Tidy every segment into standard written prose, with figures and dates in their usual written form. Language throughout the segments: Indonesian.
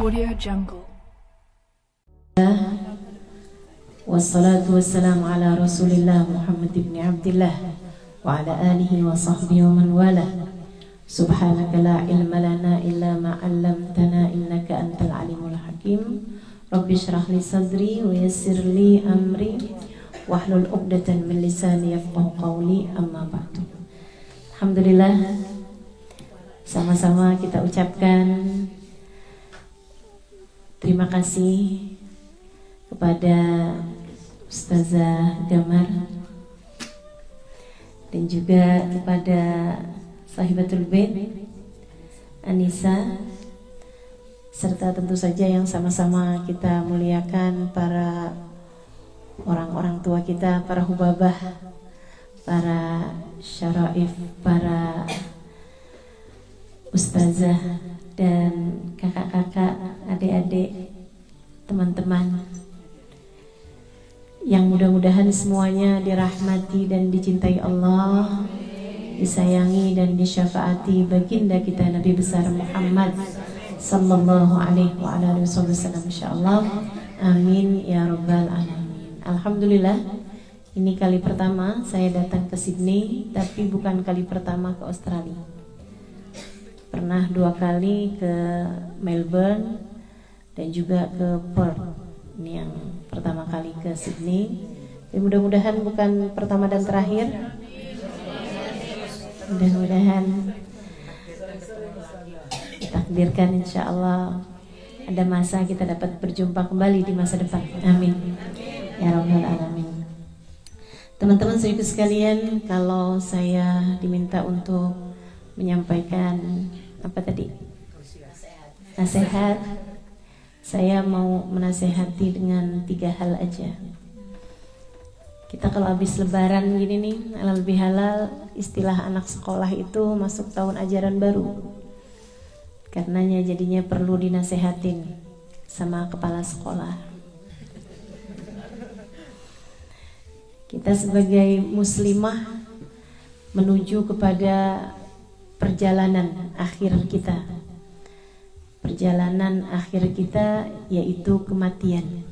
Audio Jungle. Wassalatu wassalamu ala Rasulillah Muhammad ibn Abdillah wa ala alihi wa sahbihi wa man wala. Subhanaka la ilma lana illa ma 'allamtana innaka antal alimul hakim. Rabbi shrah li sadri wa yassir li amri wahlul 'uqdatan min lisani yafqahu qawli, amma ba'du. Alhamdulillah, sama-sama kita ucapkan terima kasih kepada Ustazah Damar dan juga kepada Sahibatul Bait Anissa, serta tentu saja yang sama-sama kita muliakan para orang-orang tua kita, para hubabah, para syaraif, para ustazah dan kakak-kakak, adik-adik, teman-teman yang mudah-mudahan semuanya dirahmati dan dicintai Allah, disayangi dan disyafaati baginda kita Nabi besar Muhammad sallallahu alaihi wa ala alihi wasallam, insyaallah. Amin ya rabbal alamin. Alhamdulillah, ini kali pertama saya datang ke Sydney, tapi bukan kali pertama ke Australia. Pernah 2 kali ke Melbourne dan juga ke Perth. Ini yang pertama kali ke Sydney. Mudah-mudahan bukan pertama dan terakhir. Mudah-mudahan ditakdirkan, insya Allah ada masa kita dapat berjumpa kembali di masa depan. Amin ya rabbal alamin. Teman-teman saudaraku sekalian, kalau saya diminta untuk menyampaikan apa tadi? Nasihat. Saya mau menasehati dengan 3 hal aja. Kita kalau habis lebaran gini nih, halal bihalal, istilah anak sekolah itu masuk tahun ajaran baru. Karenanya jadinya perlu dinasehatin sama kepala sekolah. Kita sebagai muslimah menuju kepada perjalanan akhir kita. Perjalanan akhir kita yaitu kematian.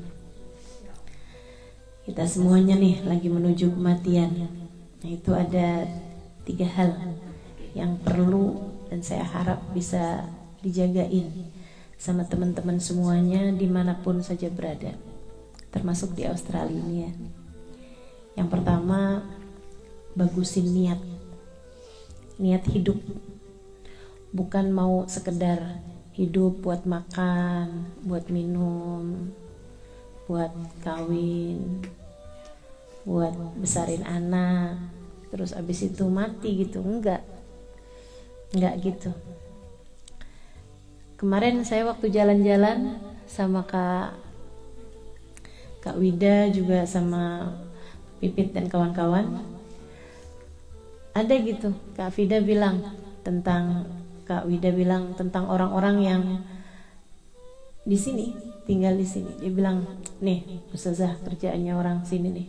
Kita semuanya nih lagi menuju kematian. Nah, itu ada 3 hal yang perlu dan saya harap bisa dijagain sama teman-teman semuanya dimanapun saja berada, termasuk di Australia ini ya. Yang pertama, bagusin niat hidup. Bukan mau sekedar hidup buat makan, buat minum, buat kawin, buat besarin anak, terus abis itu mati gitu. Enggak gitu. Kemarin saya waktu jalan-jalan sama Kak Wida juga sama Pipit dan kawan-kawan, ada gitu Kak Wida bilang tentang orang-orang yang di sini, tinggal di sini. Dia bilang, nih Ustazah, kerjaannya orang sini nih,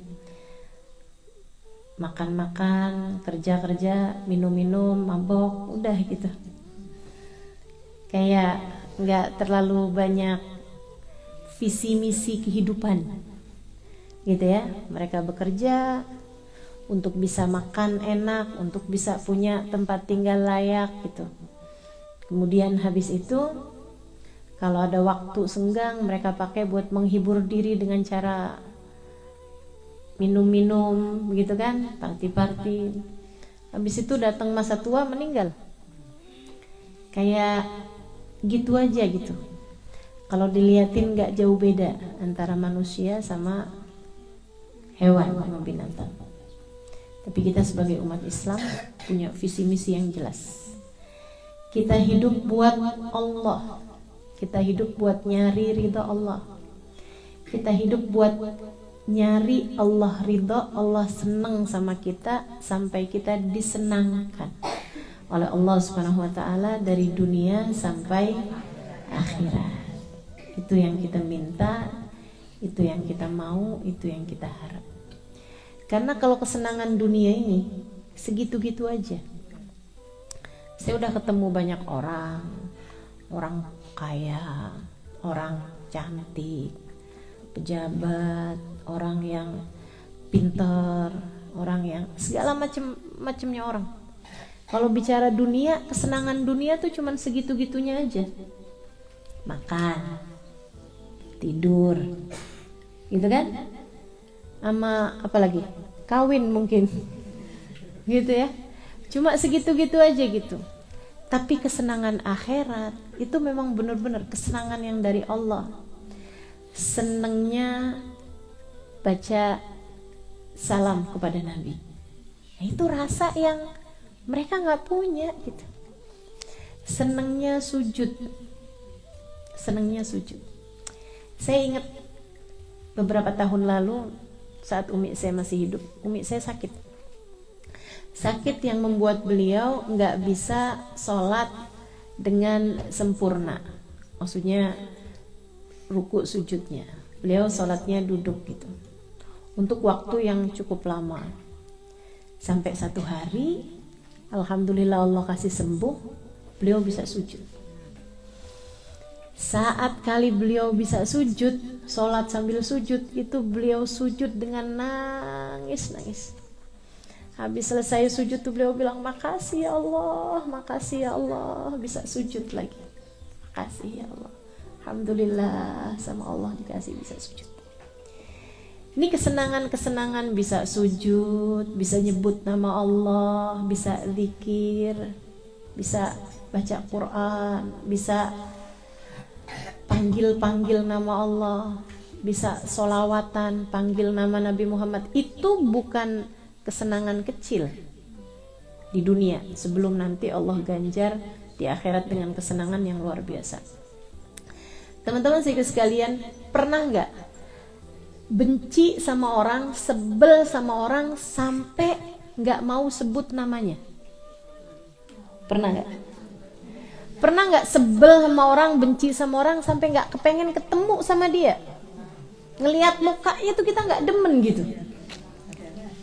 makan-makan, kerja-kerja, minum-minum, mabok, udah gitu. Kayak nggak terlalu banyak visi misi kehidupan gitu ya. Mereka bekerja untuk bisa makan enak, untuk bisa punya tempat tinggal layak gitu. Kemudian habis itu kalau ada waktu senggang mereka pakai buat menghibur diri dengan cara minum-minum begitu kan, party-party. Habis itu datang masa tua meninggal. Kayak gitu aja gitu. Kalau dilihatin gak jauh beda antara manusia sama hewan sama binatang. Tapi kita sebagai umat Islam punya visi misi yang jelas. Kita hidup buat Allah. Kita hidup buat nyari ridha Allah. Kita hidup buat nyari Allah ridha, Allah senang sama kita sampai kita disenangkan oleh Allah Subhanahu wa taala dari dunia sampai akhirat. Itu yang kita minta, itu yang kita mau, itu yang kita harap. Karena kalau kesenangan dunia ini segitu-gitu aja. Saya udah ketemu banyak orang kaya, orang cantik, pejabat, orang yang pintar, orang yang segala macamnya orang. Kalau bicara dunia, kesenangan dunia tuh cuman segitu-gitunya aja. Makan, tidur, gitu kan? Sama apa lagi? Kawin mungkin. Gitu ya. Cuma segitu-gitu aja gitu. Tapi kesenangan akhirat itu memang benar-benar kesenangan yang dari Allah. Senengnya baca salam kepada Nabi. Nah, itu rasa yang mereka nggak punya gitu. Senengnya sujud. Saya ingat beberapa tahun lalu saat umi saya masih hidup, umi saya sakit yang membuat beliau nggak bisa sholat dengan sempurna. Maksudnya ruku sujudnya, beliau sholatnya duduk gitu untuk waktu yang cukup lama. Sampai satu hari, alhamdulillah Allah kasih sembuh, beliau bisa sujud. Saat kali beliau bisa sujud, sholat sambil sujud, itu beliau sujud dengan nangis. Habis selesai sujud tuh beliau bilang, makasih ya Allah, bisa sujud lagi. Makasih ya Allah, alhamdulillah sama Allah dikasih bisa sujud. Ini kesenangan bisa sujud, bisa nyebut nama Allah, bisa zikir, bisa baca Quran, bisa panggil nama Allah, bisa solawatan, panggil nama Nabi Muhammad. Itu bukan kesenangan kecil di dunia, sebelum nanti Allah ganjar di akhirat dengan kesenangan yang luar biasa. Teman-teman sekalian, pernah nggak benci sama orang, sebel sama orang sampai nggak mau sebut namanya? Pernah nggak? Pernah nggak sebel sama orang, benci sama orang sampai nggak kepengen ketemu sama dia? Ngelihat mukanya tuh kita nggak demen gitu.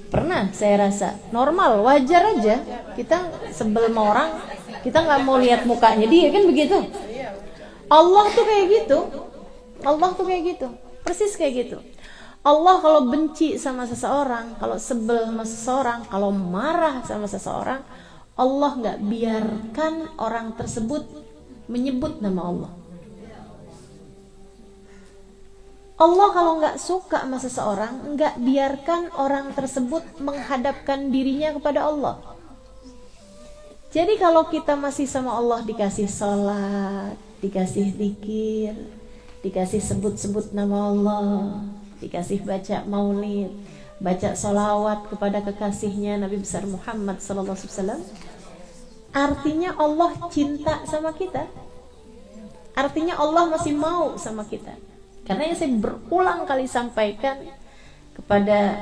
Pernah, saya rasa normal, wajar aja kita sebel sama orang, kita nggak mau lihat mukanya dia, kan begitu. Allah tuh kayak gitu, persis kayak gitu. Allah kalau benci sama seseorang, kalau sebel sama seseorang, kalau marah sama seseorang, Allah nggak biarkan orang tersebut menyebut nama Allah. Allah kalau nggak suka sama seseorang, nggak biarkan orang tersebut menghadapkan dirinya kepada Allah. Jadi kalau kita masih sama Allah dikasih sholat, dikasih zikir, dikasih sebut-sebut nama Allah, dikasih baca maulid, baca sholawat kepada kekasihnya Nabi besar Muhammad SAW, artinya Allah cinta sama kita, artinya Allah masih mau sama kita. Karena yang saya berulang kali sampaikan kepada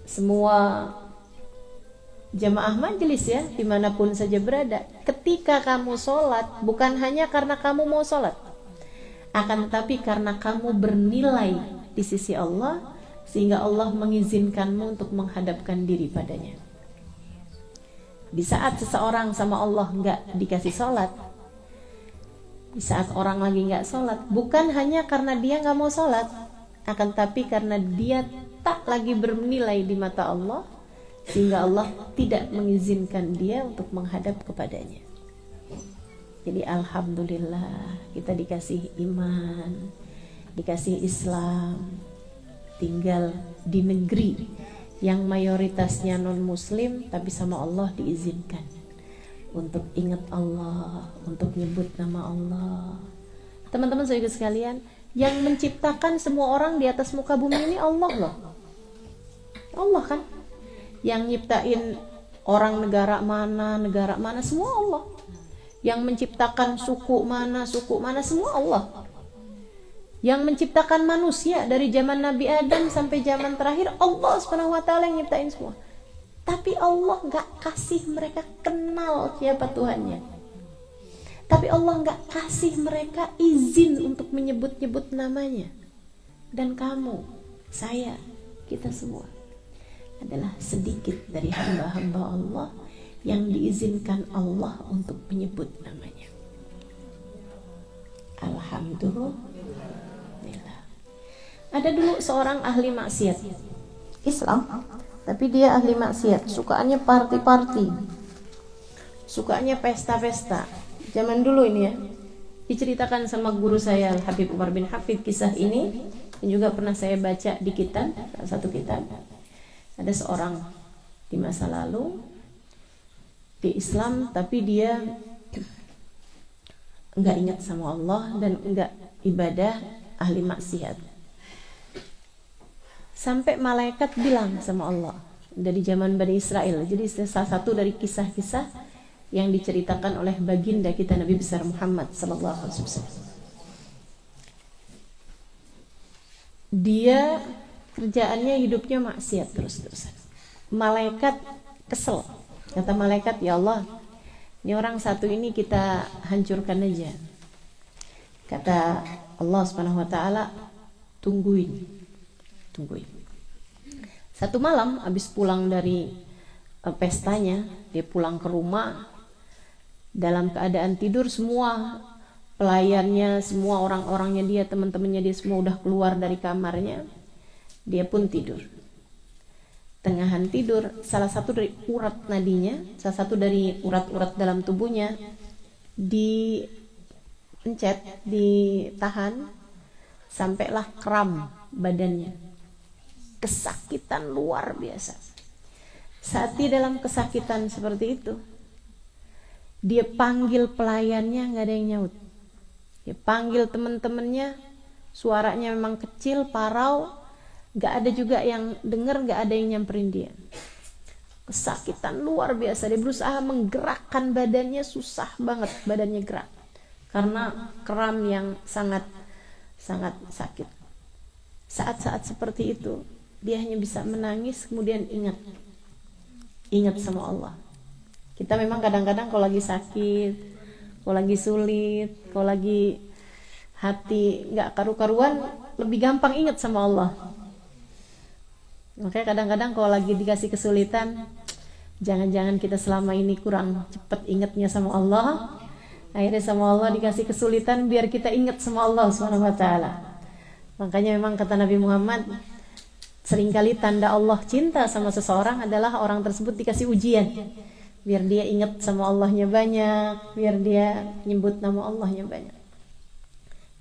semua jamaah majelis ya, dimanapun saja berada, ketika kamu sholat bukan hanya karena kamu mau sholat, akan tetapi karena kamu bernilai di sisi Allah, sehingga Allah mengizinkanmu untuk menghadapkan diri padanya. Di saat seseorang sama Allah nggak dikasih sholat, di saat orang lagi nggak sholat, bukan hanya karena dia nggak mau sholat, akan tapi karena dia tak lagi bernilai di mata Allah, sehingga Allah tidak mengizinkan dia untuk menghadap kepadanya. Jadi alhamdulillah kita dikasih iman, dikasih Islam, tinggal di negeri yang mayoritasnya non muslim, tapi sama Allah diizinkan untuk ingat Allah, untuk nyebut nama Allah. Teman-teman saudara sekalian, yang menciptakan semua orang di atas muka bumi ini Allah loh. Allah kan yang nyiptain orang negara mana semua Allah. Yang menciptakan suku mana semua Allah. Yang menciptakan manusia dari zaman Nabi Adam sampai zaman terakhir, Allah SWT yang nyiptain semua. Tapi Allah gak kasih mereka kenal siapa Tuhannya. Tapi Allah gak kasih mereka izin untuk menyebut-nyebut namanya. Dan kamu, saya, kita semua adalah sedikit dari hamba-hamba Allah yang diizinkan Allah untuk menyebut namanya. Alhamdulillah. Alhamdulillah. Ada dulu seorang ahli maksiat Islam, tapi dia ahli maksiat, sukaannya party-party, sukaannya pesta-pesta. Zaman dulu ini ya, diceritakan sama guru saya Habib Umar bin Hafid kisah ini, dan juga pernah saya baca di kitab, salah satu kitab. Ada seorang di masa lalu di Islam, tapi dia enggak ingat sama Allah dan enggak ibadah, ahli maksiat. Sampai malaikat bilang sama Allah, dari zaman Bani Israel. Jadi salah satu dari kisah-kisah yang diceritakan oleh baginda kita Nabi besar Muhammad sallallahu alaihi wasallam. Dia kerjaannya hidupnya maksiat terus-terusan. Malaikat kesel. Kata malaikat, ya Allah, ini orang satu ini kita hancurkan aja. Kata Allah Subhanahu wa taala, tungguin. Satu malam habis pulang dari pestanya, dia pulang ke rumah dalam keadaan tidur. Semua pelayannya, semua orang-orangnya dia, teman-temannya dia semua udah keluar dari kamarnya. Dia pun tidur. Tengahan tidur, salah satu dari urat nadinya, salah satu dari urat-urat dalam tubuhnya ditahan, sampailah kram badannya. Kesakitan luar biasa. Saat dia dalam kesakitan seperti itu, dia panggil pelayannya, nggak ada yang nyaut. Dia panggil teman-temannya, suaranya memang kecil, parau, nggak ada juga yang dengar, nggak ada yang nyamperin dia. Kesakitan luar biasa. Dia berusaha menggerakkan badannya, susah banget badannya gerak karena kram yang sangat sakit. Saat-saat seperti itu dia hanya bisa menangis, kemudian ingat sama Allah. Kita memang kadang-kadang kalau lagi sakit, kalau lagi sulit, kalau lagi hati nggak karu-karuan, lebih gampang ingat sama Allah. Makanya kadang-kadang kalau lagi dikasih kesulitan, jangan-jangan kita selama ini kurang cepat ingatnya sama Allah. Akhirnya sama Allah dikasih kesulitan biar kita ingat sama Allah Subhanahu wa taala. Makanya memang kata Nabi Muhammad, seringkali tanda Allah cinta sama seseorang adalah orang tersebut dikasih ujian, biar dia ingat sama Allahnya banyak, biar dia nyebut nama Allahnya banyak.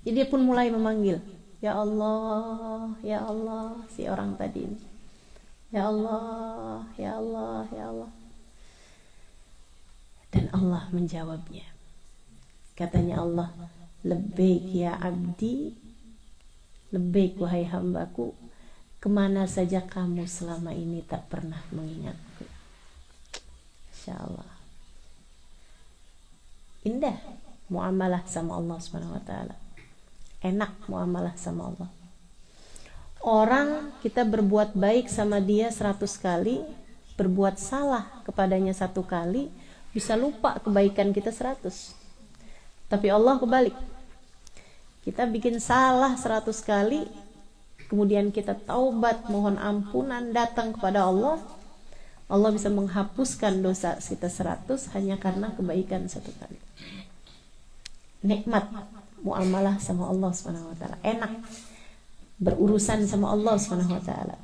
Jadi dia pun mulai memanggil, ya Allah, ya Allah, si orang tadi, ya Allah, ya Allah, ya Allah. Dan Allah menjawabnya. Katanya Allah, labbaik ya abdi, labbaik wahai hambaku, kemana saja kamu selama ini tak pernah mengingatku. Insya Allah. Indah muamalah sama Allah Subhanahu wa taala. Enak muamalah sama Allah. Orang kita berbuat baik sama dia 100 kali, berbuat salah kepadanya 1 kali, bisa lupa kebaikan kita 100. Tapi Allah kebalik. Kita bikin salah 100 kali, kemudian kita taubat, mohon ampunan, datang kepada Allah, Allah bisa menghapuskan dosa kita 100 hanya karena kebaikan 1 kali. Nikmat muamalah sama Allah Subhanahu wa taala. Enak berurusan sama Allah Subhanahu wa taala.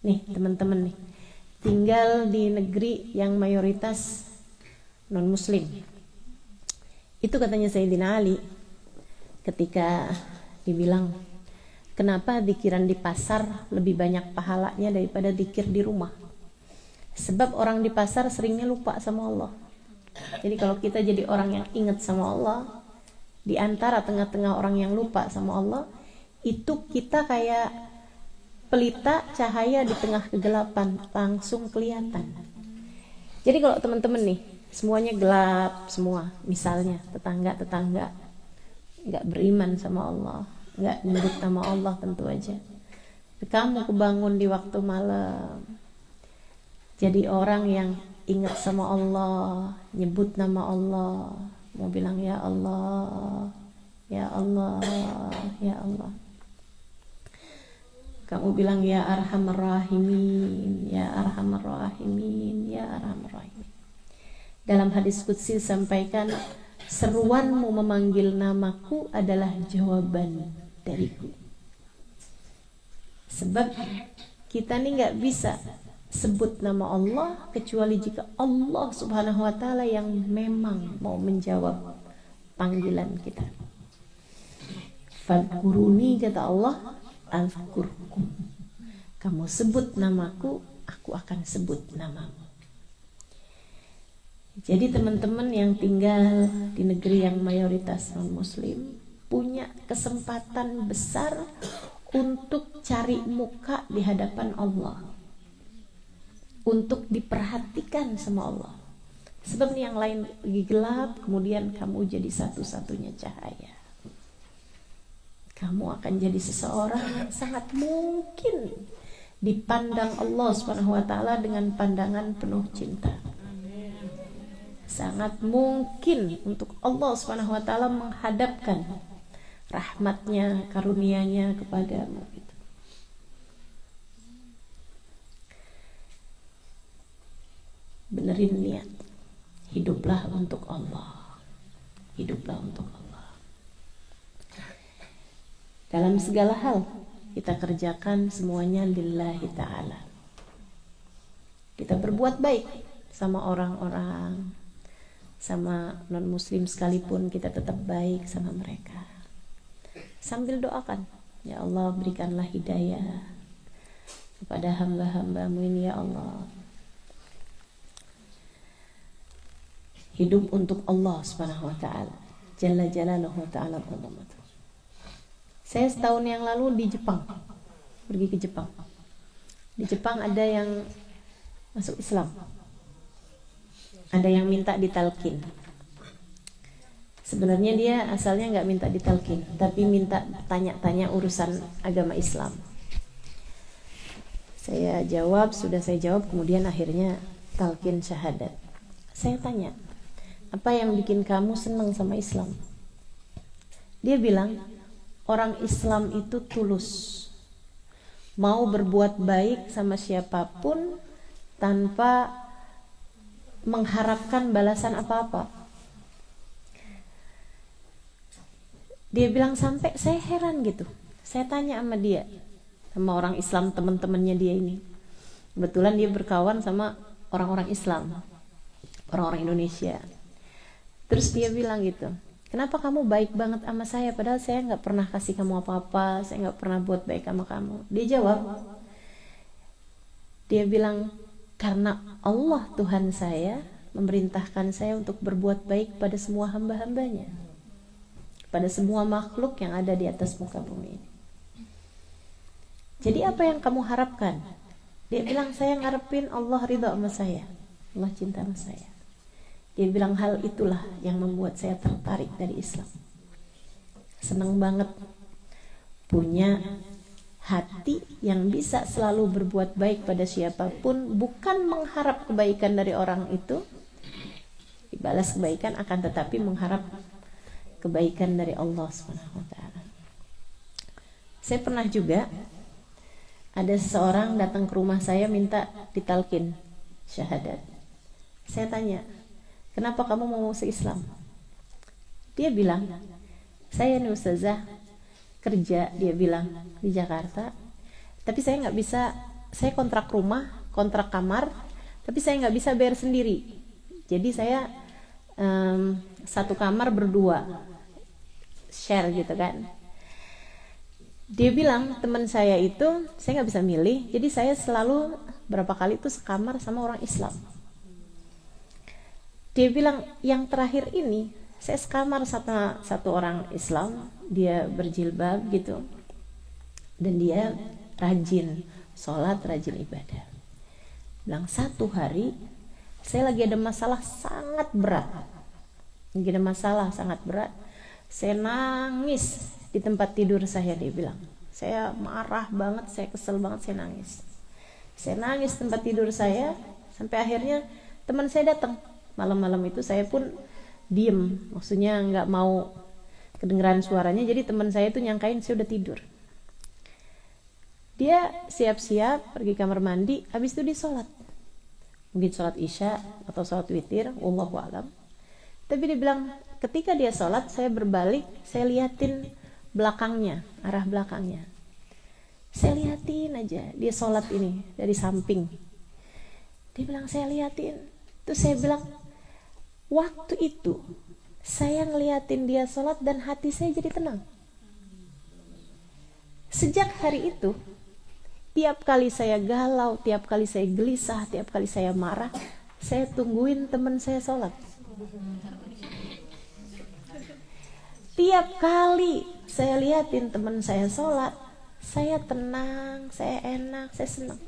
Nih, teman-teman nih, tinggal di negeri yang mayoritas non muslim. Itu katanya Sayyidina Ali ketika dibilang, kenapa zikiran di pasar lebih banyak pahalanya daripada zikir di rumah? Sebab orang di pasar seringnya lupa sama Allah. Jadi kalau kita jadi orang yang ingat sama Allah, di antara tengah-tengah orang yang lupa sama Allah, itu kita kayak pelita cahaya di tengah kegelapan, langsung kelihatan. Jadi kalau teman-teman nih, semuanya gelap semua, misalnya tetangga-tetangga nggak beriman sama Allah, nggak nyebut nama Allah tentu aja. Kamu kebangun di waktu malam, jadi orang yang ingat sama Allah, nyebut nama Allah, mau bilang ya Allah, ya Allah, ya Allah. Kamu bilang ya Arhamar Rahimin, ya Arhamar Rahimin, ya Arhamar Rahimin. Dalam hadis qudsi sampaikan, seruanmu memanggil namaku adalah jawaban dariku. Sebab kita nih nggak bisa sebut nama Allah kecuali jika Allah Subhanahu wa Ta'ala yang memang mau menjawab panggilan kita. Fadkuruni, kata Allah, azkurkum. Kamu sebut namaku, aku akan sebut namamu. Jadi teman-teman yang tinggal di negeri yang mayoritas non-muslim punya kesempatan besar untuk cari muka di hadapan Allah, untuk diperhatikan sama Allah. Sebab yang lain lagi gelap, kemudian kamu jadi satu-satunya cahaya. Kamu akan jadi seseorang yang sangat mungkin dipandang Allah Subhanahu wa Ta'ala dengan pandangan penuh cinta. Sangat mungkin untuk Allah Subhanahu wa Ta'ala menghadapkan rahmatnya, karunia-Nya kepadamu gitu. Benerin niat. Hiduplah untuk Allah. Hiduplah untuk Allah. Dalam segala hal kita kerjakan semuanya lillahi ta'ala. Kita berbuat baik sama orang-orang, sama non-muslim sekalipun, kita tetap baik sama mereka. Sambil doakan, ya Allah berikanlah hidayah kepada hamba-hambamu ini ya Allah. Hidup untuk Allah Subhanahu wa Ta'ala, Jalla Jalaluhu wa Ta'ala. Saya setahun yang lalu di Jepang, pergi ke Jepang. Di Jepang ada yang masuk Islam, ada yang minta ditalkin. Sebenarnya dia asalnya nggak minta ditalkin, tapi minta tanya-tanya urusan agama Islam. Saya jawab, sudah saya jawab, kemudian akhirnya talkin syahadat. Saya tanya, apa yang bikin kamu senang sama Islam? Dia bilang, orang Islam itu tulus, mau berbuat baik sama siapapun tanpa mengharapkan balasan apa-apa. Dia bilang sampai saya heran gitu. Saya tanya sama dia, sama orang Islam teman-temannya dia ini. Kebetulan dia berkawan sama orang-orang Islam, orang-orang Indonesia. Terus dia bilang gitu, kenapa kamu baik banget sama saya padahal saya nggak pernah kasih kamu apa-apa, saya nggak pernah buat baik sama kamu. Dia jawab, dia bilang, karena Allah Tuhan saya memerintahkan saya untuk berbuat baik pada semua hamba-hambanya, pada semua makhluk yang ada di atas muka bumi ini. Jadi apa yang kamu harapkan? Dia bilang, saya ngarepin Allah ridha sama saya, Allah cinta sama saya. Dia bilang, hal itulah yang membuat saya tertarik dari Islam. Senang banget punya hati yang bisa selalu berbuat baik pada siapapun, bukan mengharap kebaikan dari orang itu dibalas kebaikan, akan tetapi mengharap kebaikan dari Allah Subhanahu wa Ta'ala. Saya pernah juga ada seseorang datang ke rumah saya minta ditalkin syahadat. Saya tanya, kenapa kamu mau masuk Islam? Dia bilang, saya nih ustazah kerja, dia bilang, di Jakarta, tapi saya nggak bisa, saya kontrak rumah, kontrak kamar, tapi saya nggak bisa bayar sendiri. Jadi saya satu kamar berdua, share gitu kan. Dia bilang, teman saya itu saya nggak bisa milih, jadi saya selalu berapa kali itu sekamar sama orang Islam. Dia bilang, yang terakhir ini saya sekamar sama satu orang Islam, dia berjilbab gitu, dan dia rajin sholat, rajin ibadah. Bilang, satu hari saya lagi ada masalah sangat berat, saya nangis di tempat tidur saya. Dia bilang, saya marah banget, saya kesel banget, saya nangis tempat tidur saya, sampai akhirnya teman saya datang. Malam-malam itu saya pun diem, maksudnya nggak mau kedengeran suaranya, jadi teman saya itu nyangkain saya udah tidur. Dia siap-siap pergi kamar mandi, habis itu dia sholat, mungkin sholat isya atau sholat witir, wallahu alam. Tapi dia bilang, ketika dia sholat, saya berbalik, saya liatin belakangnya, arah belakangnya. Saya liatin aja, dia sholat ini dari samping. Dia bilang, saya liatin. Terus saya bilang, waktu itu saya ngeliatin dia sholat dan hati saya jadi tenang. Sejak hari itu, tiap kali saya galau, tiap kali saya gelisah, tiap kali saya marah, saya tungguin teman saya sholat. Tiap kali saya liatin teman saya sholat, saya tenang, saya enak, saya senang.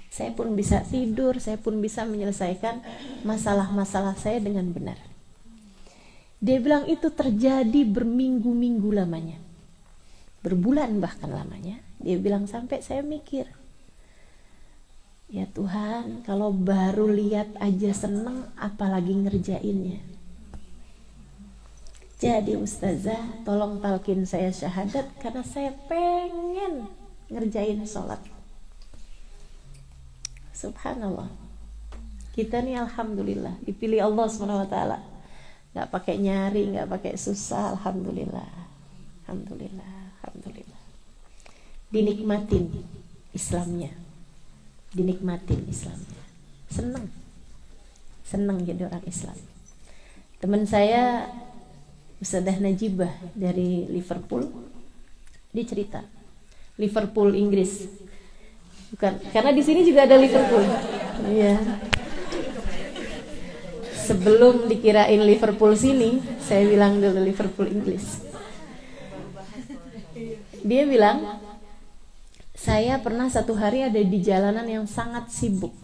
Saya pun bisa tidur, saya pun bisa menyelesaikan masalah-masalah saya dengan benar. Dia bilang itu terjadi berminggu-minggu lamanya, berbulan bahkan lamanya. Dia bilang sampai saya mikir, ya Tuhan, kalau baru lihat aja seneng, apalagi ngerjainnya. Jadi ustazah, tolong talkin saya syahadat karena saya pengen ngerjain sholat. Subhanallah, kita nih alhamdulillah dipilih Allah SWT. Gak pakai nyari, gak pakai susah. Alhamdulillah, alhamdulillah, alhamdulillah. Dinikmatin Islamnya, dinikmatin Islamnya. Seneng jadi orang Islam. Teman saya Ustadzah Najibah dari Liverpool, dia cerita Liverpool Inggris, bukan karena di sini juga ada Liverpool. Iya. Sebelum dikirain Liverpool sini, saya bilang dulu Liverpool Inggris. Dia bilang, saya pernah satu hari ada di jalanan yang sangat sibuk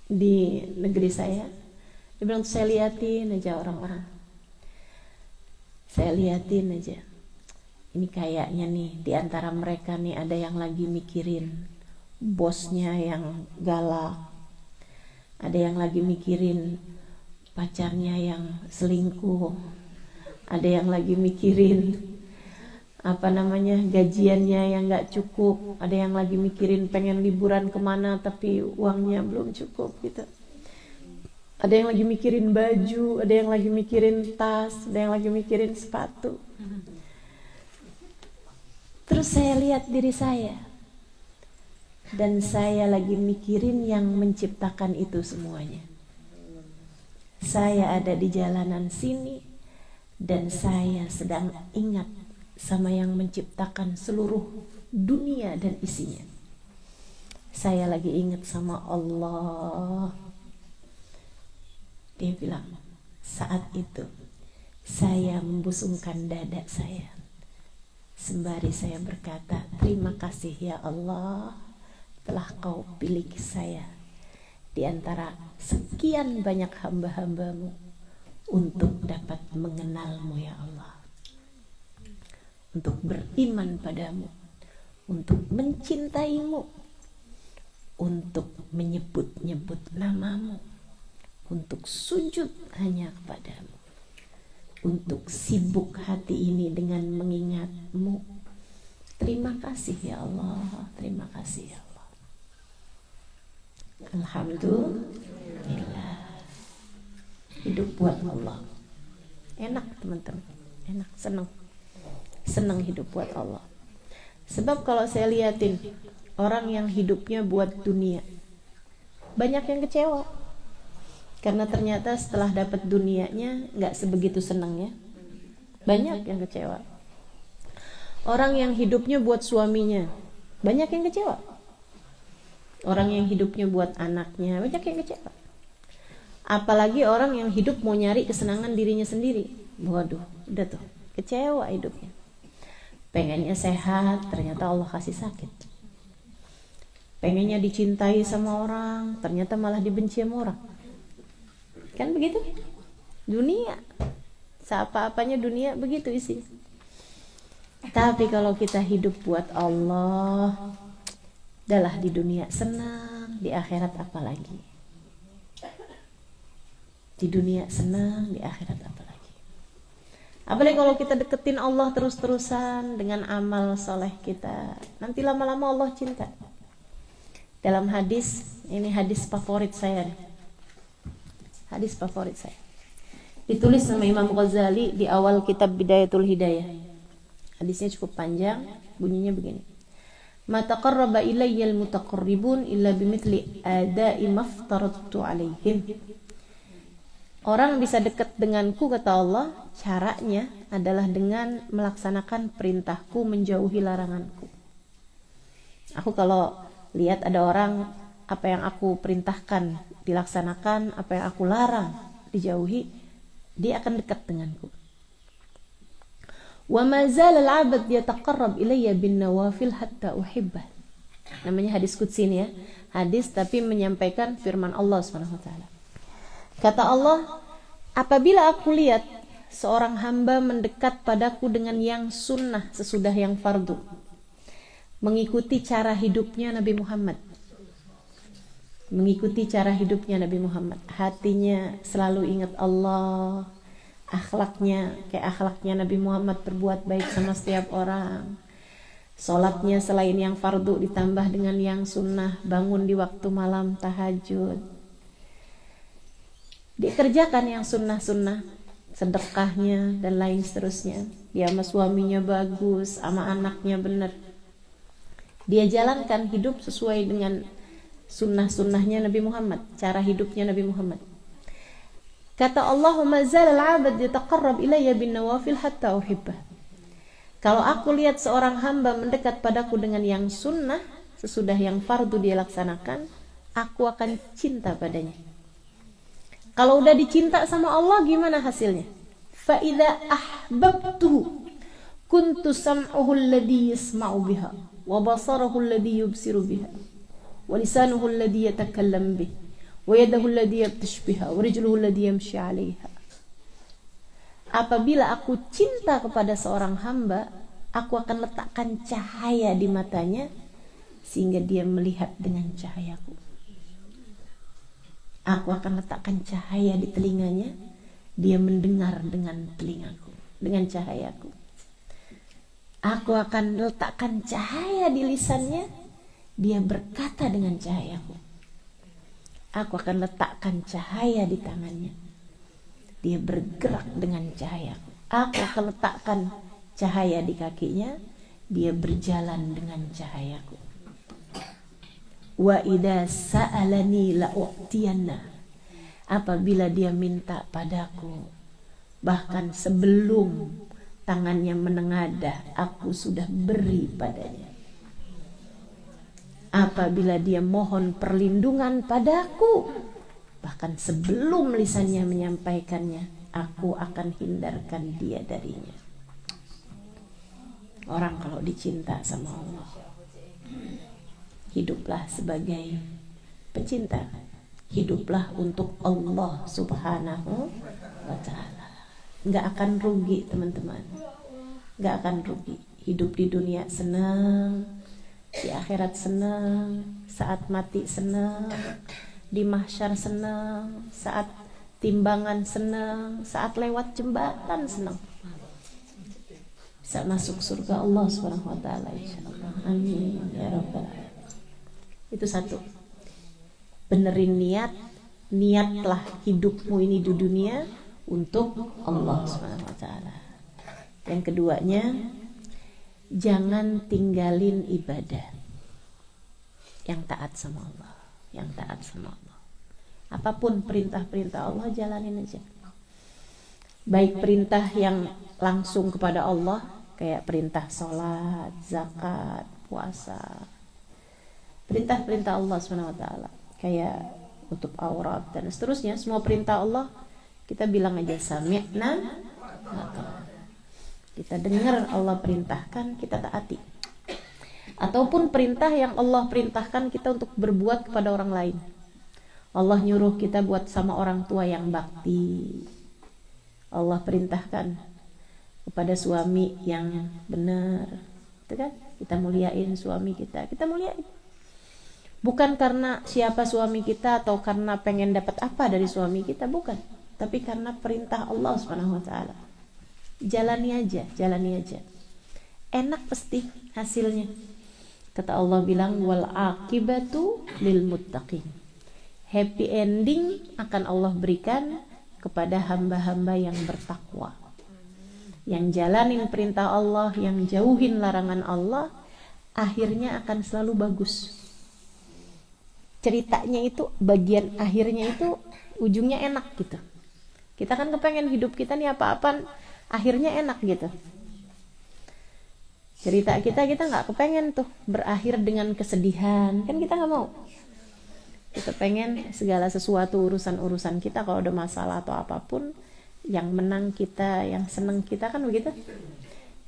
di negeri saya. Dia bilang, saya liatin aja orang-orang. Saya liatin aja. Ini kayaknya nih di antara mereka nih ada yang lagi mikirin bosnya yang galak. Ada yang lagi mikirin pacarnya yang selingkuh. Ada yang lagi mikirin gajiannya yang gak cukup. Ada yang lagi mikirin pengen liburan kemana tapi uangnya belum cukup gitu. Ada yang lagi mikirin baju, ada yang lagi mikirin tas, ada yang lagi mikirin sepatu. Terus saya lihat diri saya, dan saya lagi mikirin yang menciptakan itu semuanya. Saya ada di jalanan sini, dan saya sedang ingat sama yang menciptakan seluruh dunia dan isinya. Saya lagi ingat sama Allah. Dia bilang, saat itu saya membusungkan dada saya sembari saya berkata, terima kasih ya Allah telah kau pilih saya di antara sekian banyak hamba-hambamu untuk dapat mengenalmu ya Allah, untuk beriman padamu, untuk mencintaimu, untuk menyebut-nyebut namamu, untuk sujud hanya kepadamu, untuk sibuk hati ini dengan mengingatmu. Terima kasih ya Allah, terima kasih ya Allah. Alhamdulillah, hidup buat Allah. Enak teman-teman, enak, senang hidup buat Allah. Sebab kalau saya liatin orang yang hidupnya buat dunia, banyak yang kecewa. Karena ternyata setelah dapat dunianya nggak sebegitu senangnya. Banyak yang kecewa. Orang yang hidupnya buat suaminya, banyak yang kecewa. Orang yang hidupnya buat anaknya, banyak yang kecewa. Apalagi orang yang hidup mau nyari kesenangan dirinya sendiri. Waduh, udah tuh, kecewa hidupnya. Pengennya sehat, ternyata Allah kasih sakit. Pengennya dicintai sama orang, ternyata malah dibenci sama orang. Kan begitu? Dunia, seapa-apanya dunia begitu isinya. Tapi kalau kita hidup buat Allah, adalah di dunia senang, di akhirat apalagi. Di dunia senang, di akhirat apalagi. Apalagi kalau kita deketin Allah terus-terusan dengan amal soleh kita, nanti lama-lama Allah cinta. Dalam hadis, ini hadis favorit saya nih. Hadis favorit saya. Ditulis sama Imam Ghazali di awal kitab Bidayatul Hidayah. Hadisnya cukup panjang, bunyinya begini. Ma taqarraba ilayyal mutaqarribun illa bimithli ada'i maftaradtu alaihim. Orang bisa dekat denganku, kata Allah, caranya adalah dengan melaksanakan perintahku, menjauhi laranganku. Aku kalau lihat ada orang, apa yang aku perintahkan dilaksanakan, apa yang aku larang dijauhi, dia akan dekat denganku. Wa ma zala al-'abd yataqarrab ilayya bin nawafil hatta uhibbah. Namanya hadis qudsi ini ya. Hadis tapi menyampaikan firman Allah Subhanahu wa taala. Kata Allah, apabila aku lihat seorang hamba mendekat padaku dengan yang sunnah sesudah yang fardu, mengikuti cara hidupnya Nabi Muhammad, mengikuti cara hidupnya Nabi Muhammad, hatinya selalu ingat Allah, akhlaknya kayak akhlaknya Nabi Muhammad, berbuat baik sama setiap orang, sholatnya selain yang fardu ditambah dengan yang sunnah, bangun di waktu malam tahajud, dikerjakan yang sunnah-sunnah, sedekahnya dan lain seterusnya, dia sama suaminya bagus, sama anaknya benar, dia jalankan hidup sesuai dengan sunnah-sunnahnya Nabi Muhammad, cara hidupnya Nabi Muhammad. Kata Allahumma zalal 'abd yataqarrab ilayya bin nawafil hatta uhibbah. Kalau aku lihat seorang hamba mendekat padaku dengan yang sunnah sesudah yang fardu dia laksanakan, aku akan cinta padanya. Kalau udah dicinta sama Allah, gimana hasilnya? Fa idza ahbabtuhu kuntu sam'uhu alladhi yasma'u biha wa basarahu alladhi yubsiru biha wa lisanuhu alladhi yatakallamu bihi wa yadahu alladhi yabtashu biha wa rijluhu alladhi yamshi 'alayha. Apabila aku cinta kepada seorang hamba, aku akan letakkan cahaya di matanya sehingga dia melihat dengan cahayaku. Aku akan letakkan cahaya di telinganya, dia mendengar dengan telingaku, dengan cahayaku. Aku akan letakkan cahaya di lisannya, dia berkata dengan cahayaku. Aku akan letakkan cahaya di tangannya, dia bergerak dengan cahayaku. Aku akan letakkan cahaya di kakinya, dia berjalan dengan cahayaku. Wa idza sa'alani la'utiyanna. Apabila dia minta padaku, bahkan sebelum tangannya menengadah, aku sudah beri padanya. Apabila dia mohon perlindungan padaku, bahkan sebelum lisannya menyampaikannya, aku akan hindarkan dia darinya. Orang kalau dicinta sama Allah, hiduplah sebagai pecinta, hiduplah untuk Allah Subhanahu wa ta'ala. Nggak akan rugi teman-teman, nggak akan rugi. Hidup di dunia senang, di akhirat senang, saat mati senang, di mahsyar senang, saat timbangan senang, saat lewat jembatan senang, bisa masuk surga Allah Subhanahu wa ta'ala insyaallah. Amin ya rabbal alamin. Itu satu, benerin niat, niatlah hidupmu ini di dunia untuk Allah Subhanahu wa ta'ala. Yang keduanya, jangan tinggalin ibadah yang taat sama Allah, yang taat sama Allah. Apapun perintah-perintah Allah, jalanin aja. Baik perintah yang langsung kepada Allah, kayak perintah sholat, zakat, puasa, perintah-perintah Allah SWT kayak tutup aurat dan seterusnya, semua perintah Allah kita bilang aja sami'na, kita dengar Allah perintahkan, kita taati. Ataupun perintah yang Allah perintahkan kita untuk berbuat kepada orang lain, Allah nyuruh kita buat sama orang tua yang bakti, Allah perintahkan kepada suami yang benar, itu kan, kita muliain suami kita muliain. Bukan karena siapa suami kita atau karena pengen dapat apa dari suami kita, bukan. Tapi karena perintah Allah Subhanahu wa ta'ala. Jalani aja. Enak pasti hasilnya. Kata Allah bilang, wal aqibatu lil muttaqin. Happy ending akan Allah berikan kepada hamba-hamba yang bertakwa, yang jalanin perintah Allah, yang jauhin larangan Allah, akhirnya akan selalu bagus. Ceritanya itu, bagian akhirnya itu ujungnya enak gitu. Kita kan kepengen hidup kita nih apa-apaan akhirnya enak gitu. Cerita kita nggak kepengen tuh berakhir dengan kesedihan, kan kita nggak mau. Kita pengen segala sesuatu urusan kita kalau ada masalah atau apapun, yang menang kita, yang seneng kita, kan begitu.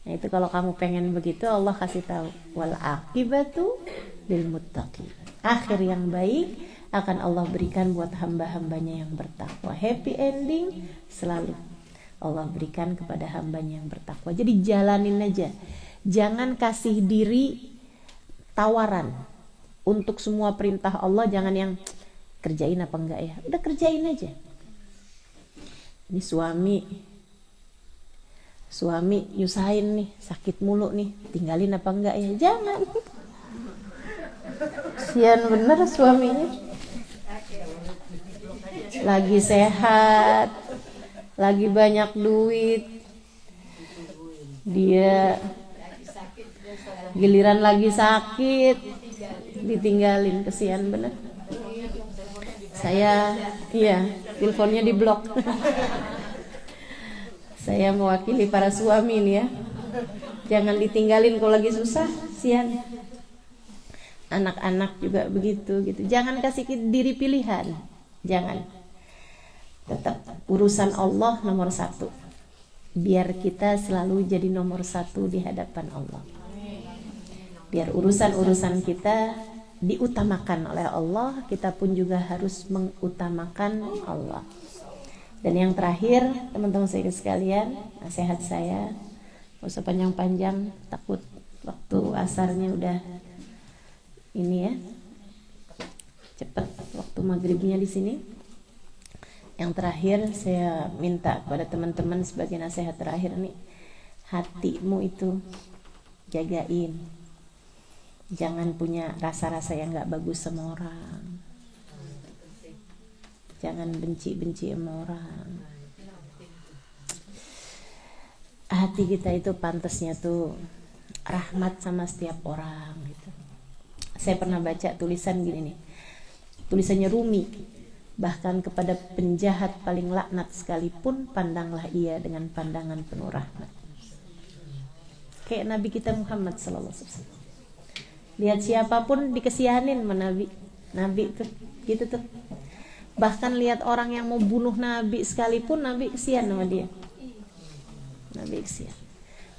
Nah itu kalau kamu pengen begitu, Allah kasih tahu wal aqibatu lil muttaqin. Akhir yang baik akan Allah berikan buat hamba-hambanya yang bertakwa. Happy ending selalu Allah berikan kepada hambanya yang bertakwa. Jadi jalanin aja. Jangan kasih diri tawaran untuk semua perintah Allah. Jangan yang kerjain apa enggak ya, udah kerjain aja. Ini suami nyusahin nih, sakit mulu nih, tinggalin apa enggak ya, jangan. Kasian bener suaminya, lagi sehat, lagi banyak duit, dia giliran lagi sakit ditinggalin, kesian bener. Saya teleponnya diblok. Saya mewakili para suami nih ya, jangan ditinggalin kalau lagi susah, kesian. Anak-anak juga begitu gitu, jangan kasih diri pilihan, jangan. Tetap urusan Allah nomor satu, biar kita selalu jadi nomor satu di hadapan Allah. Biar urusan-urusan kita diutamakan oleh Allah, kita pun juga harus mengutamakan Allah. Dan yang terakhir, teman-teman saya sekalian, nasihat saya, gak usah panjang-panjang, takut waktu asarnya udah ini ya, cepat waktu maghribnya di sini. Yang terakhir saya minta kepada teman-teman sebagai nasihat terakhir nih, hatimu itu jagain. Jangan punya rasa-rasa yang gak bagus sama orang. Jangan benci-benci sama orang. Hati kita itu pantasnya tuh rahmat sama setiap orang gitu. Saya pernah baca tulisan gini nih, tulisannya Rumi, bahkan kepada penjahat paling laknat sekalipun pandanglah ia dengan pandangan penuh rahmat. Kayak Nabi kita Muhammad SAW. Lihat siapapun dikesianin sama Nabi tuh gitu tuh. Bahkan lihat orang yang mau bunuh Nabi sekalipun, Nabi kesian sama dia. Nabi kesian.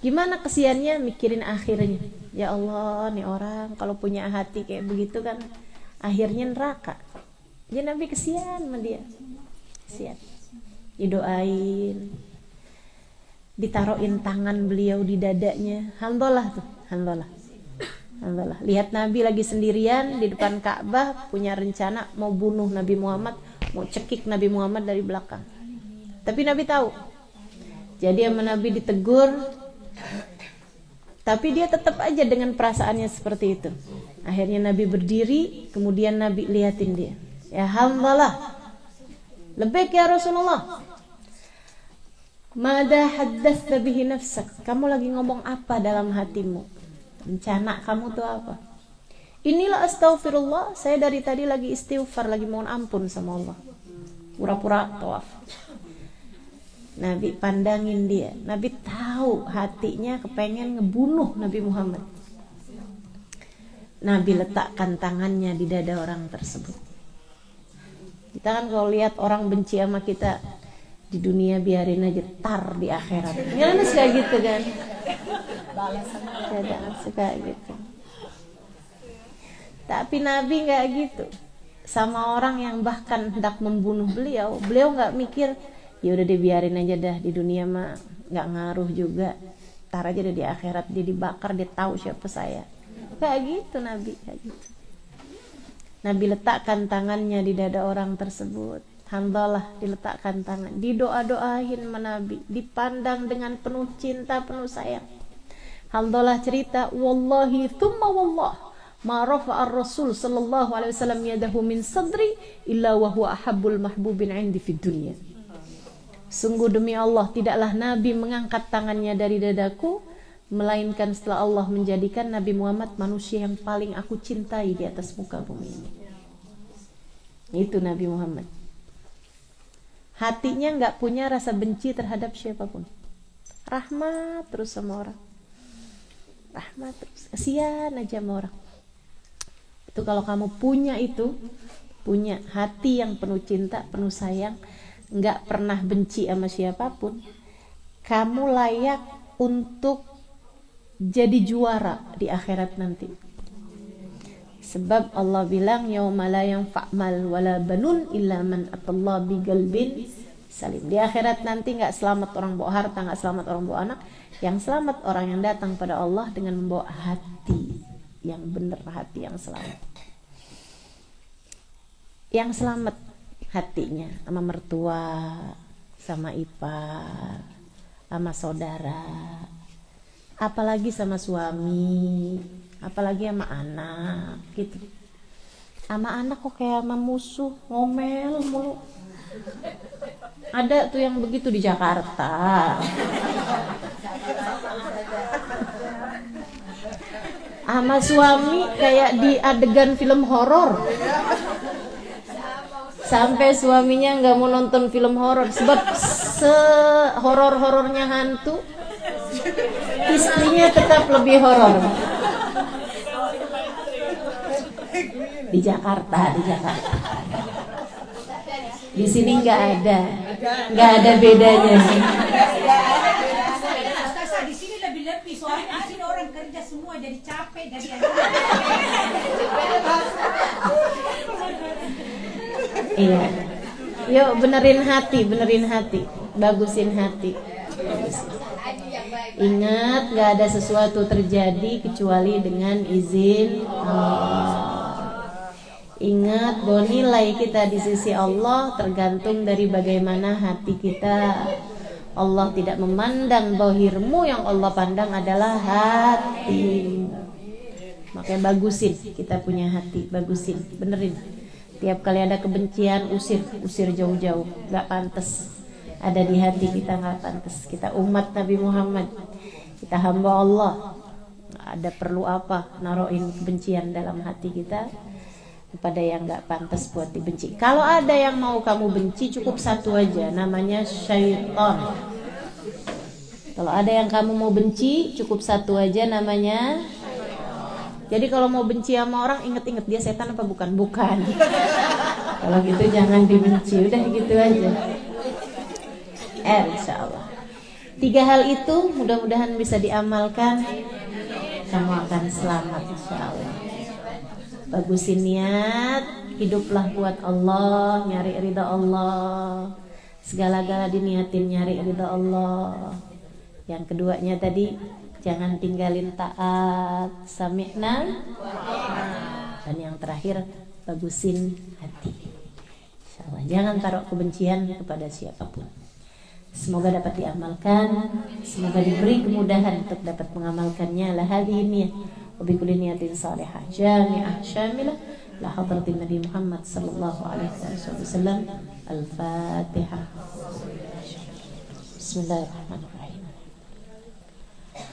Gimana kesiannya? Mikirin akhirnya. Ya Allah, nih orang kalau punya hati kayak begitu kan akhirnya neraka. Jadi Nabi kesian sama dia. Kesian. Didoain, ditaruhin tangan beliau di dadanya. Alhamdulillah tuh, alhamdulillah. Alhamdulillah. Lihat Nabi lagi sendirian di depan Ka'bah, punya rencana mau bunuh Nabi Muhammad, mau cekik Nabi Muhammad dari belakang. Tapi Nabi tahu. Jadi sama Nabi ditegur, tapi dia tetap aja dengan perasaannya seperti itu. Akhirnya Nabi berdiri, kemudian Nabi liatin dia. Ya Alhamdulillah. Lebih ya Rasulullah. Mada haddatsa bihi nafsak? Kamu lagi ngomong apa dalam hatimu? Rencana kamu tuh apa? Inilah astaghfirullah, saya dari tadi lagi istighfar, lagi mohon ampun sama Allah. Pura-pura tawaf. Nabi pandangin dia. Nabi tahu hatinya kepengen ngebunuh Nabi Muhammad. Nabi letakkan tangannya di dada orang tersebut. Kita kan kalau lihat orang benci sama kita di dunia, biarin aja, tar di akhirat. Jangan suka gitu kan? Jangan suka gitu. Tapi Nabi nggak gitu. Sama orang yang bahkan hendak membunuh beliau nggak mikir, ya udah dibiarin aja dah, di dunia mah nggak ngaruh juga, tar aja deh di akhirat dia dibakar, dia tahu siapa saya. Kayak gitu Nabi, kayak gitu. Nabi letakkan tangannya di dada orang tersebut. Alhamdulillah, diletakkan tangan, didoa-doain sama Nabi, dipandang dengan penuh cinta, penuh sayang. Alhamdulillah cerita, wallahi thumma wallah ma rafa'a ar-rasul sallallahu alaihi wasallam yadahu min sadri illa wa huwa ahabbul mahbubin 'indi fid dunya. Sungguh demi Allah, tidaklah Nabi mengangkat tangannya dari dadaku, melainkan setelah Allah menjadikan Nabi Muhammad manusia yang paling aku cintai di atas muka bumi ini. Itu Nabi Muhammad. Hatinya nggak punya rasa benci terhadap siapapun. Rahmat terus sama orang. Rahmat terus. Kasihan aja sama orang. Itu kalau kamu punya itu, punya hati yang penuh cinta, penuh sayang, nggak pernah benci sama siapapun, kamu layak untuk jadi juara di akhirat nanti. Sebab Allah bilang yauma la yanfa'mal wala banun illa man atallaha biqalbin salim. Di akhirat nanti nggak selamat orang bawa harta, nggak selamat orang bawa anak. Yang selamat orang yang datang pada Allah dengan membawa hati yang benar, hati yang selamat. Yang selamat hatinya sama mertua, sama ipar, sama saudara, apalagi sama suami, apalagi sama anak gitu. Sama anak kok kayak sama musuh, ngomel mulu. Ada tuh yang begitu di Jakarta. Sama suami kayak di adegan film horor. Sampai suaminya nggak mau nonton film horor sebab sehoror-horornya hantu, istrinya tetap lebih horor. Di Jakarta. Di sini nggak ada bedanya sih. Di sini lebih soalnya di sini orang kerja semua jadi capek jadi. Iya. Yuk benerin hati, bagusin hati. Ingat, gak ada sesuatu terjadi kecuali dengan izin Allah. Ingat bahwa nilai kita di sisi Allah tergantung dari bagaimana hati kita. Allah tidak memandang zahirmu, yang Allah pandang adalah hati. Makanya bagusin, kita punya hati, bagusin, benerin. Tiap kali ada kebencian, usir jauh-jauh. Gak pantas ada di hati kita, gak pantas. Kita umat Nabi Muhammad, kita hamba Allah. Ada perlu apa naruhin kebencian dalam hati kita kepada yang gak pantas buat dibenci. Kalau ada yang mau kamu benci, cukup satu aja, namanya syaitan. Kalau ada yang kamu mau benci, cukup satu aja, namanya. Jadi kalau mau benci sama orang, inget-inget dia setan apa bukan? Bukan. Kalau gitu jangan dibenci, udah gitu aja. Insya Allah. 3 hal itu mudah-mudahan bisa diamalkan, kamu akan selamat insya Allah. Bagusin niat, hiduplah buat Allah, nyari ridha Allah. Segala-gala diniatin nyari ridha Allah. Yang keduanya tadi, jangan tinggalin taat, sami'na. Dan yang terakhir, bagusin hati. Insyaallah, jangan taruh kebencian kepada siapapun. Semoga dapat diamalkan, semoga diberi kemudahan untuk dapat mengamalkannya. La hadhihi niyyah wa bi kulli niyatin salihah jami'ah syamilah la hadratin Nabi Muhammad sallallahu alaihi wasallam. Al-Fatihah. Bismillahirrahmanirrahim.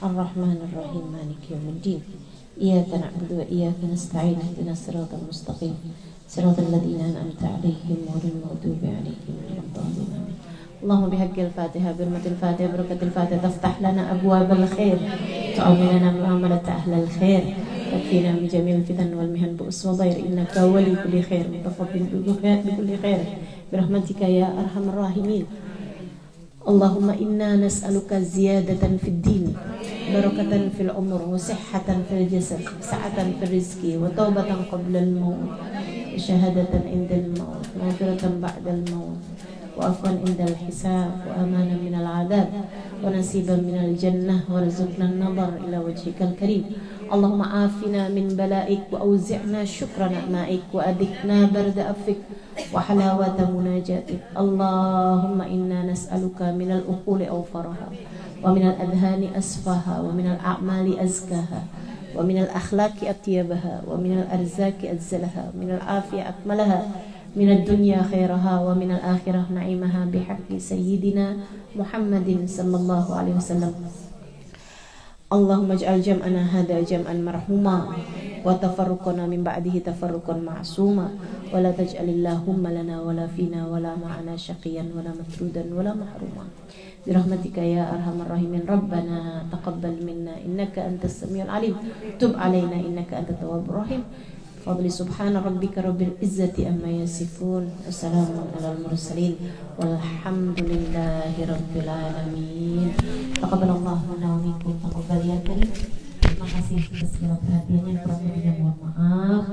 Ar-Rahmanir-Rahim, Maliki Yawmiddin. Iyyaka na'budu wa iyyaka nasta'in. Ihdinas siratal mustaqim. Siratal ladzina an'amta 'alaihim ghairil maghdubi 'alaihim waladdallin. Allahumma bihaqqil Fatihah, birmatil Fatihah, barakatil Fatihah, taftah lana abwabal khair, tu'awwilana mu'amalat ahlal khair, takfina min jami'il fitan wal mihan bu'us wa dhair, innaka wali kulli khair, mutafaddil bi kulli khair, birahmatika ya arhamar rahimin. Allahumma inna nas'aluka ziyadatan fid din, barakatan fil umur, wa sihhatan fil jasad, sa'atan fil rizqi, wa taubatan qabla al-maut, wa syahadatan indal maut, wa maghfiratan ba'dal maut, wa afwan indal hisab, wa amanan minal adab, wa nasiban minal jannah, wa rizqna an-nadhar ila wajhikal karim. Allahumma afina min bala'ik, wa awzi'na syukra na'ma'ik, wa adikna barda afik, wa halawata munajatik. Allahumma inna nas'aluka minal uquli awfaraha, wa minal adhani asfaha, wa minal a'mali azkaha, wa minal akhlaqi atyabaha, wa minal arzaki adzalaha, wa minal afiya akmalaha, minad dunya khairaha wa minal akhirah na'imaha bihaqqi sayyidina Muhammadin sallallahu alaihi wasallam. Allahumma ij'al jam'ana hada jam'an marhuma wa tafarruqana min ba'dihi tafarruqan ma'suma wa la taj'alillahumma lana wa la fina wa la ma'ana syaqiyan wa la matrudan wa la mahruma birahmatika ya arhamar rahimin. Rabbana taqabbal minna innaka antas samiul alim, tub alaina innaka antat tawwabur rahim. Fadli subhana rabbika rabbil izzati amma yasifun, wassalamun alal mursalin, walhamdulillahi rabbil alamin. Taqabbalallahu minna wa minkum taqabbal ya karim. Terima kasih atas segala perhatiannya, kurang lebihnya mohon maaf.